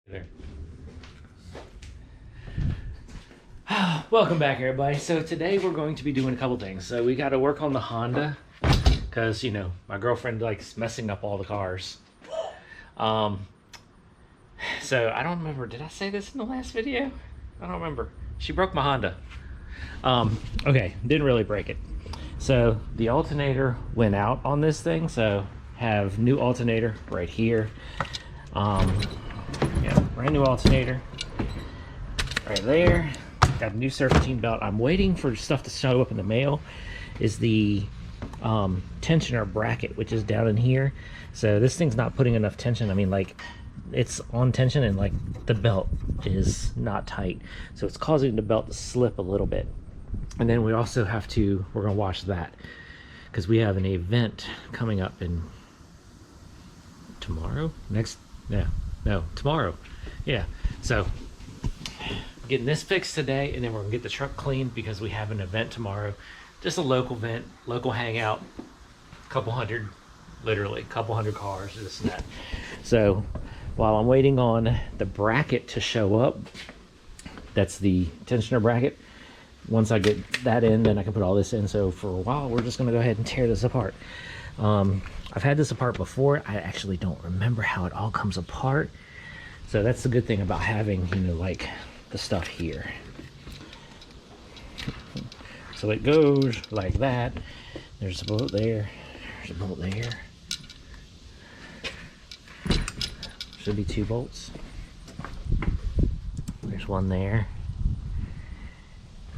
There. Welcome back, everybody. So today we're going to be doing a couple things. So we got to work on the Honda because, you know, my girlfriend likes messing up all the cars. So I don't remember. Did I say this in the last video? I don't remember. She broke my Honda. Okay, didn't really break it. So the alternator went out on this thing. So have new alternator right here. Yeah, brand new alternator right there. Got a new serpentine belt. I'm waiting for stuff to show up in the mail. Is the tensioner bracket, which is down in here. So this thing's not putting enough tension. I mean, like, it's on tension and like the belt is not tight, so it's causing the belt to slip a little bit. And then we also have to, we're gonna wash that because we have an event coming up in tomorrow. Tomorrow. Yeah, so getting this fixed today, and then we're gonna get the truck cleaned because we have an event tomorrow. Just a local event, local hangout, couple hundred, literally couple hundred cars, this and that. So while I'm waiting on the bracket to show up, that's the tensioner bracket. Once I get that in, then I can put all this in. So for a while, we're just gonna go ahead and tear this apart. I've had this apart before. I actually don't remember how it all comes apart. So that's the good thing about having, you know, like the stuff here. So it goes like that. There's a bolt there. There's a bolt there. Should be 2 bolts. There's one there.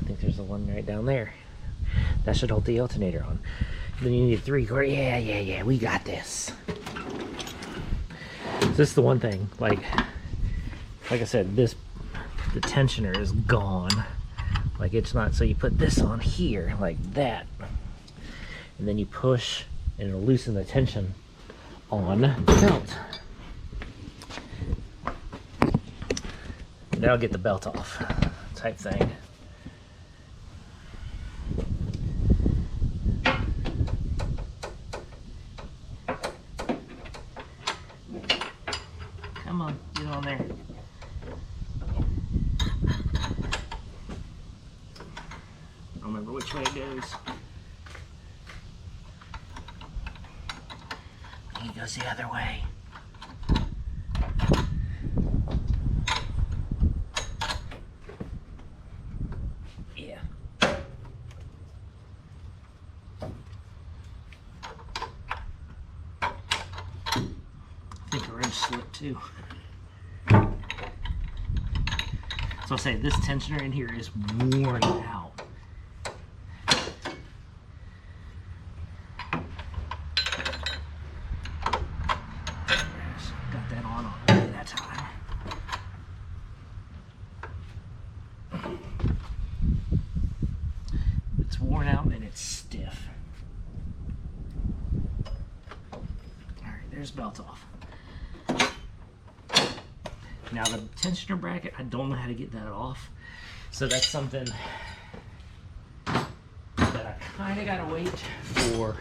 I think there's the one right down there. That should hold the alternator on. Then you need 3/4. Yeah, we got this. So this is the one thing, like I said, the tensioner is gone. Like, it's not, so you put this on here like that, and then you push and it'll loosen the tension on the belt. And that'll get the belt off type thing. Come on, get on there. I don't remember which way it goes. I think it goes the other way. Yeah. I think a wrench slipped too. So I'll say this tensioner in here is worn out. Got that on already that time. It's worn out and it's stiff. Alright, there's belt off. Now the tensioner bracket, I don't know how to get that off. So that's something that I kind of got to wait for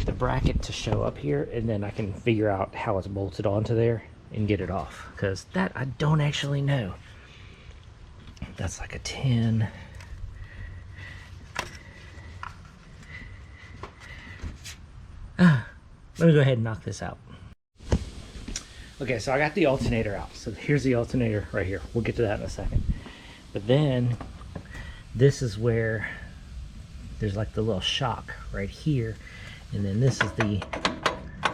the bracket to show up here, and then I can figure out how it's bolted onto there and get it off. Because that I don't actually know. That's like a 10. Let me go ahead and knock this out. Okay, so I got the alternator out. So here's the alternator right here. We'll get to that in a second. But then this is where there's like the little shock right here. And then this is the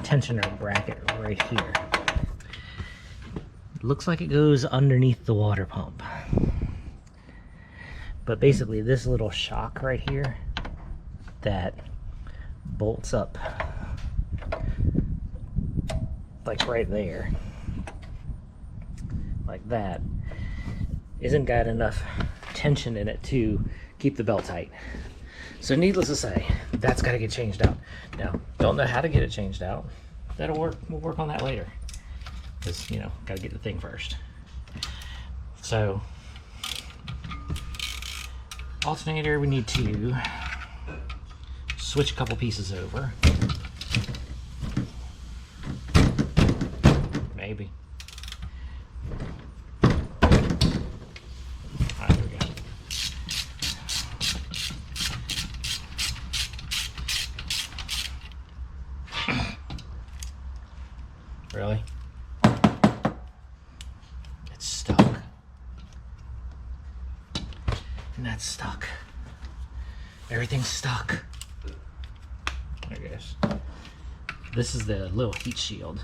tensioner bracket right here. It looks like it goes underneath the water pump. But basically this little shock right here that bolts up like right there, like that, isn't got enough tension in it to keep the belt tight. So needless to say, that's got to get changed out. Now, don't know how to get it changed out. That'll work. We'll work on that later, because, you know, got to get the thing first. So alternator, we need to switch a couple pieces over. Maybe. it's stuck. Everything's stuck. There it goes. This is the little heat shield,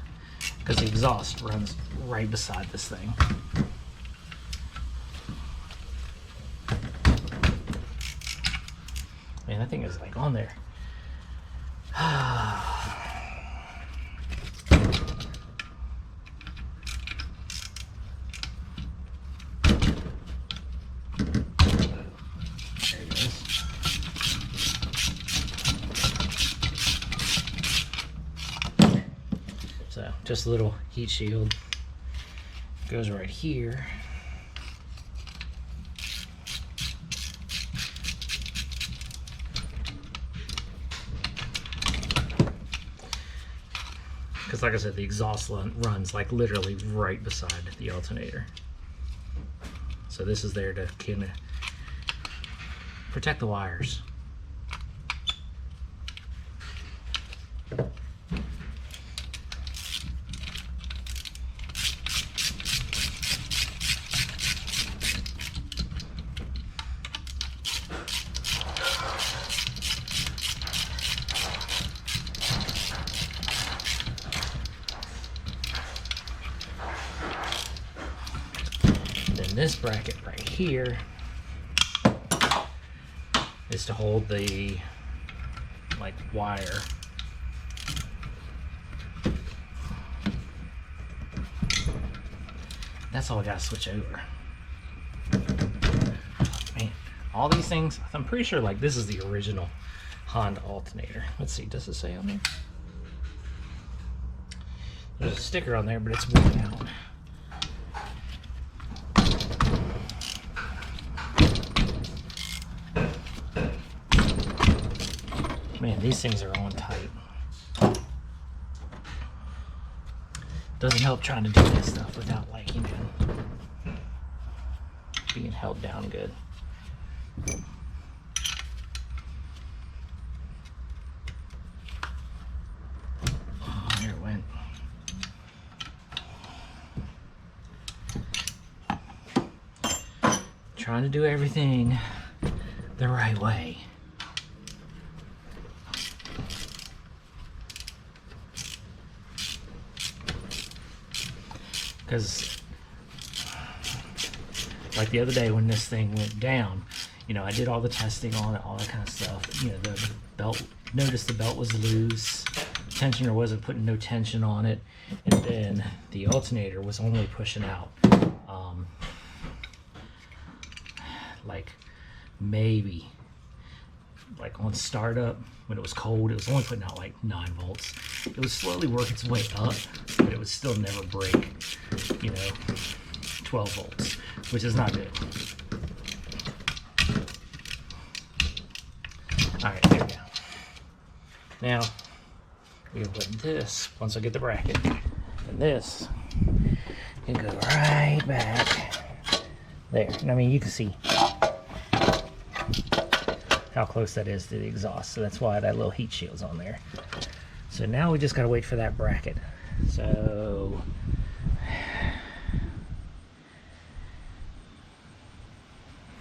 because the exhaust runs right beside this thing. Man, that thing is like on there. So just a little heat shield goes right here. Because like I said, the exhaust runs like literally right beside the alternator. So this is there to kind of protect the wires. This bracket right here is to hold the like wire. That's all I gotta switch over. Man, all these things, I'm pretty sure like this is the original Honda alternator. Let's see, does it say on there? There's a sticker on there, but it's worn out. Man, these things are on tight. Doesn't help trying to do this stuff without, like, you know, being held down good. Oh, there it went. Trying to do everything the right way. Because like the other day when this thing went down, you know, I did all the testing on it, all that kind of stuff. You know, the belt, noticed the belt was loose, tensioner wasn't putting no tension on it, and then the alternator was only pushing out like maybe like on startup when it was cold, it was only putting out like 9 volts. It would slowly work its way up, but it would still never break, you know, 12 volts, which is not good. All right, there we go. Now we can put this, once I get the bracket, and this can go right back there. And I mean, you can see how close that is to the exhaust, so that's why that little heat shield's on there. So now we just gotta wait for that bracket. So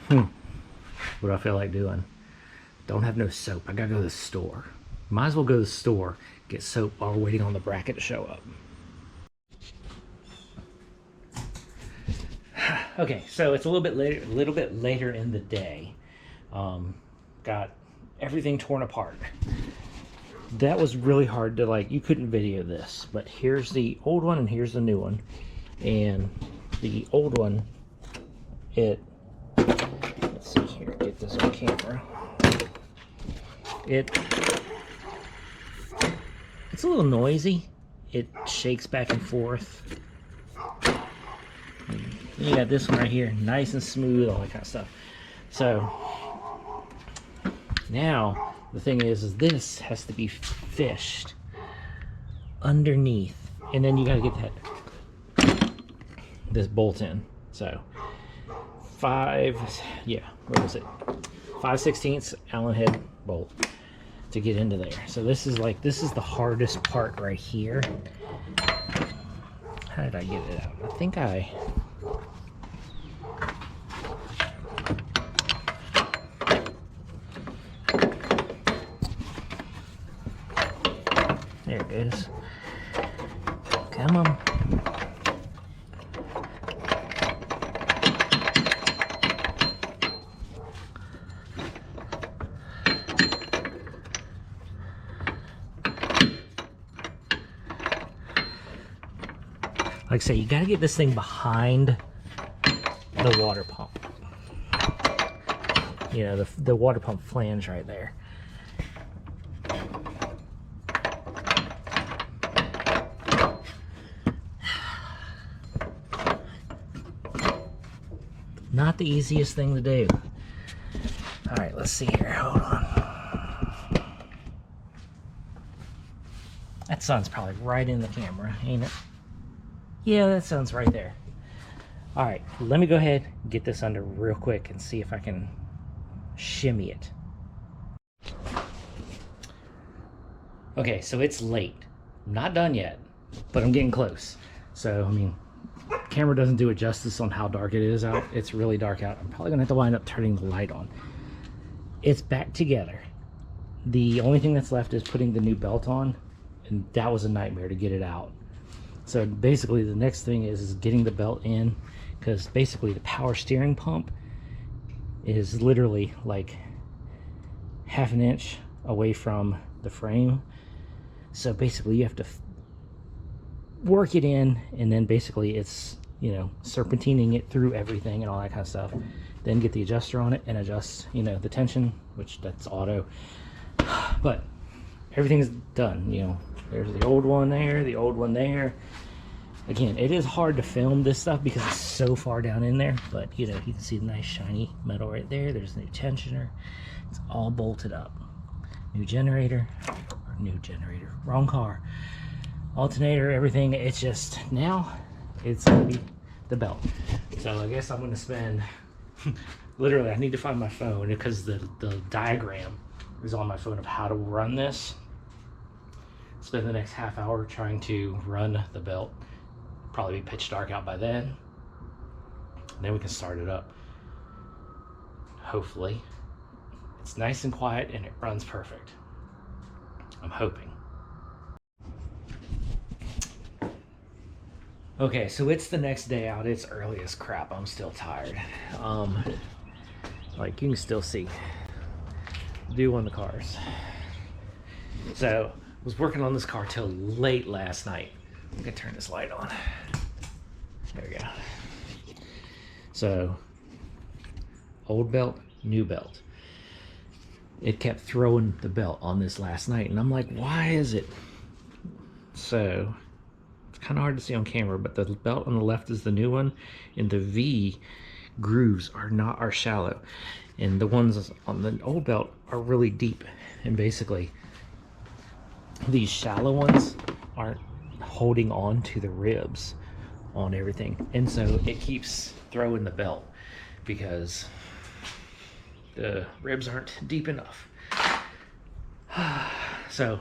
what do I feel like doing? Don't have no soap. I gotta go to the store. Might as well go to the store, get soap while we're waiting on the bracket to show up. Okay, so it's a little bit later in the day. Got everything torn apart. That was really hard to, like, you couldn't video this, but here's the old one and here's the new one. And the old one, let's see here, get this on camera. It's a little noisy. It shakes back and forth. You got this one right here, nice and smooth, all that kind of stuff. So now the thing is this has to be fished underneath, and then you got to get this bolt in. So 5/16 Allen head bolt to get into there. So this is the hardest part right here. How did I get it out? I think it goes. Come on. Like I say, you gotta get this thing behind the water pump. You know, the water pump flange right there. Not the easiest thing to do. All right, let's see here. Hold on. That sun's probably right in the camera, ain't it? Yeah, that sun's right there. All right, let me go ahead and get this under real quick and see if I can shimmy it. Okay, so it's late. I'm not done yet, but I'm getting close. So, I mean, camera doesn't do it justice on how dark it is out. It's really dark out. I'm probably gonna have to wind up turning the light on. It's back together. The only thing that's left is putting the new belt on, and that was a nightmare to get it out. So basically the next thing is getting the belt in, because basically the power steering pump is literally like half an inch away from the frame. So basically you have to work it in, and then basically it's, you know, serpentining it through everything and all that kind of stuff. Then get the adjuster on it and adjust, you know, the tension, which that's auto. But everything's done, you know. There's the old one there, the old one there. Again, it is hard to film this stuff because it's so far down in there, but you know, you can see the nice shiny metal right there. There's the new tensioner. It's all bolted up. New generator, or new generator, wrong car. Alternator, everything. It's just, now it's gonna be the belt. So I guess I'm gonna spend, literally I need to find my phone because the diagram is on my phone of how to run this. Spend the next half hour trying to run the belt. Probably be pitch dark out by then. And then we can start it up. Hopefully. It's nice and quiet and it runs perfect. I'm hoping. Okay, so it's the next day out. It's early as crap. I'm still tired. Like you can still see dew on the cars. So was working on this car till late last night. I'm gonna turn this light on. There we go. So, old belt, new belt. It kept throwing the belt on this last night, and I'm like, why is it? So, it's kind of hard to see on camera, but the belt on the left is the new one, and the V grooves are shallow, and the ones on the old belt are really deep, and basically these shallow ones aren't holding on to the ribs on everything, and so it keeps throwing the belt because the ribs aren't deep enough. So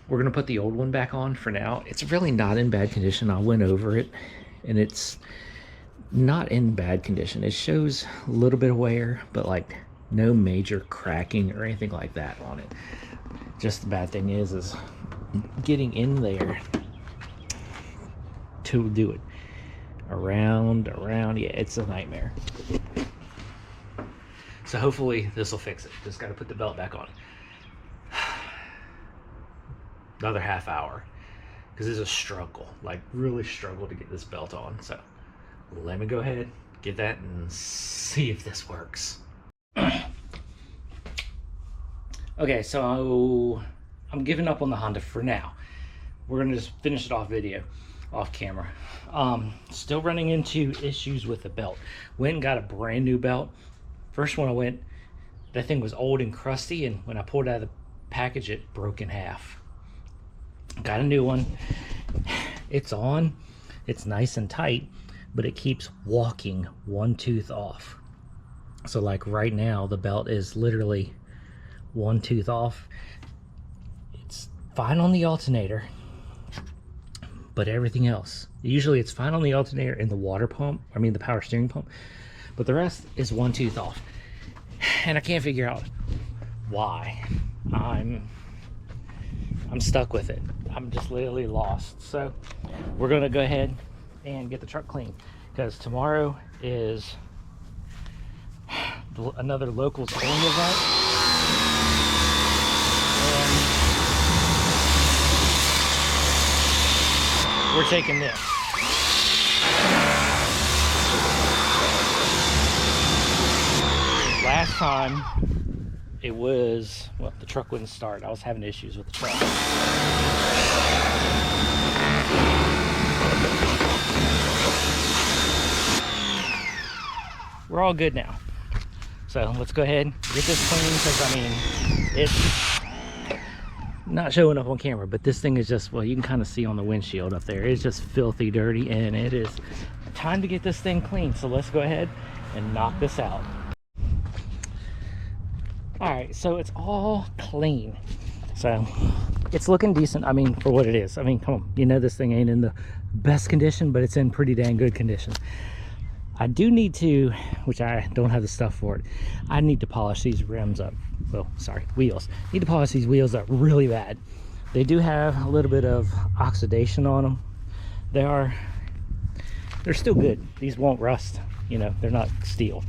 we're gonna put the old one back on for now. It's really not in bad condition. I went over it and it's not in bad condition. It shows a little bit of wear, but like no major cracking or anything like that on it. Just the bad thing is getting in there to do it. Around, yeah, it's a nightmare. So hopefully this will fix it. Just got to put the belt back on. Another half hour, because it's a struggle, like really struggle to get this belt on. So let me go ahead, get that, and see if this works. Okay, so I'm giving up on the Honda for now. We're gonna just finish it off camera. Still running into issues with the belt. Went and got a brand new belt. First one I went, that thing was old and crusty, and when I pulled it out of the package, it broke in half. Got a new one. It's on. It's nice and tight, but it keeps walking one tooth off. So like right now, the belt is literally one tooth off. It's fine on the alternator, but everything else, usually it's fine on the alternator and the water pump, I mean the power steering pump, but the rest is one tooth off. And I can't figure out why. I'm I'm stuck with it. I'm just literally lost. So we're gonna go ahead and get the truck clean, because tomorrow is another locals only event, and we're taking this. Last time it was, well, the truck wouldn't start. I was having issues with the truck. We're all good now. So let's go ahead and get this clean, because I mean, it's not showing up on camera, but this thing is just, well, you can kind of see on the windshield up there. It's just filthy dirty, and it is time to get this thing clean. So let's go ahead and knock this out. All right, so it's all clean. So it's looking decent. I mean, for what it is. I mean, come on, you know this thing ain't in the best condition, but it's in pretty dang good condition. I do need to, which I don't have the stuff for it, I need to polish these rims up. Well, sorry, wheels. Need to polish these wheels up really bad. They do have a little bit of oxidation on them. They're still good. These won't rust, you know, they're not steel,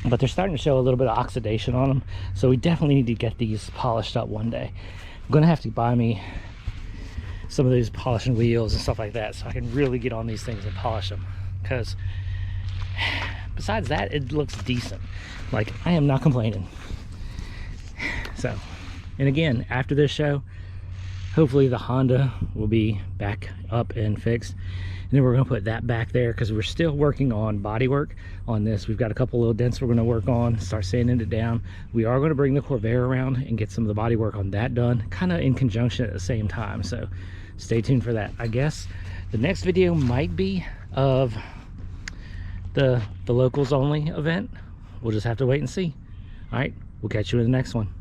but they're starting to show a little bit of oxidation on them. So we definitely need to get these polished up one day. I'm gonna have to buy me some of these polishing wheels and stuff like that, so I can really get on these things and polish them, because besides that, it looks decent. Like, I am not complaining. So, and again, after this show, hopefully the Honda will be back up and fixed, and then we're going to put that back there, because we're still working on body work on this. We've got a couple little dents we're going to work on, start sanding it down. We are going to bring the Corvair around and get some of the body work on that done, kind of in conjunction at the same time. So stay tuned for that. I guess the next video might be of the locals only event. We'll just have to wait and see. All right, we'll catch you in the next one.